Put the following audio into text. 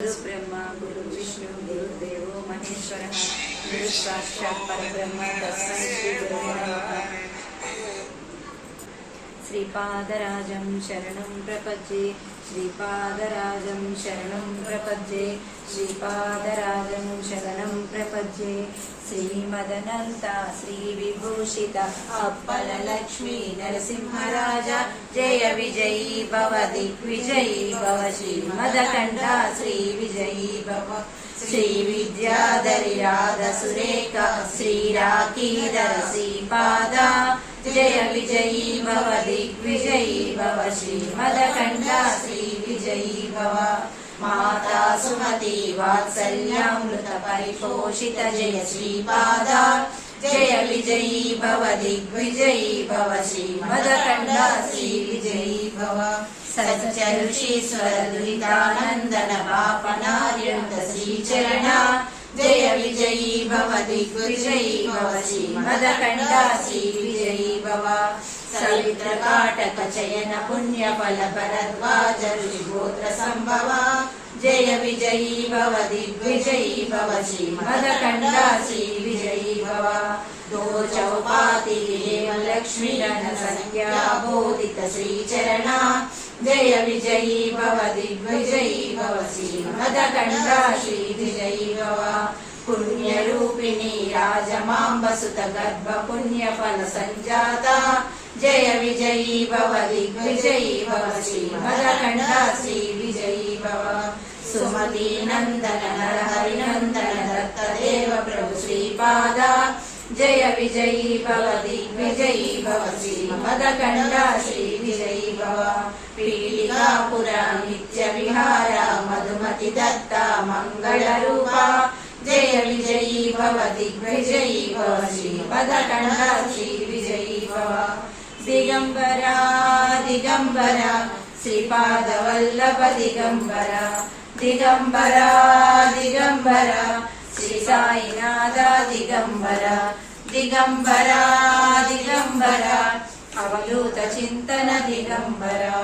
गुरुब्रह्मा गुरुविष्णु गुरुदेवो महेश्वरः गुरु साक्षात् परब्रह्म तस्मै श्री गुरुवे नमः। श्रीपादराजं शरणं प्रपद्ये श्रीपादराजं शरणं प्रपद्ये श्रीपादराजं शरणं प्रपद्ये। श्रीमदनन्त श्रीविभूषित अप्पलक्ष्मी नरसिंहराज जय विजयी भव दिग्विजयी भव श्रीमदकण्ठ श्रीविजयी भव। श्रीविद्याधरि राधसुरेख श्रीराकीधर श्रीपाद जय विजयी भव दिग्विजयी भव श्रीमदकण्ठ श्रीविजयी भव। माता सुमति वात्सल्यामृत परिपोषित जय श्रीपाद जय विजयी भव दिग्विजयी भव श्रीमदकण्ठ श्रीविजयी भव। सच्चऋषीश्वर दुरितानन्दन पापनार्यन्त श्रीचरण जय विजयी भव दिग्विजयी भव श्रीमदकण्ठ श्रीविजयी भव। सवित्रकाटक चयन पुण्यफल भरद्वाज ऋषिगोत्र संभव जय विजयी भव दिग्विजयी भव श्रीमदकण्ठ श्रीविजयी भव। दो चौपाति लक्ष्मी रण संज्ञा बोधित श्रीचरण जय विजयी भव दिग्विजयी भव श्रीमदकण्ठ श्रीविजयी भव। पुण्यरूपिणी राजमाम्बसुत गर्भ पुण्यफल संजाता जय विजयी भव दिग्विजयी भव श्रीमदकण्ठ श्रीविजयी भव। सुमती नंदन नरहरिनंदन दत्तदेव प्रभु श्रीपाद जय विजयी भव दिग्विजयी भव श्रीमदकण्ठ श्रीविजयी भव। पीठिकापुर नित्य विहार मधुमति दत्ता मंगल रूपा जय विजयी भव दिग्विजयी भव श्रीमदकण्ठ श्रीविजयी भव। दिगंबरा दिगंबरा श्रीपाद वल्लभ दिगंबरा दिगंबरा दिगंबरा श्री साईनाथ दिगंबरा दिगंबरा दिगंबरा अवधूत चिंतन दिगंबरा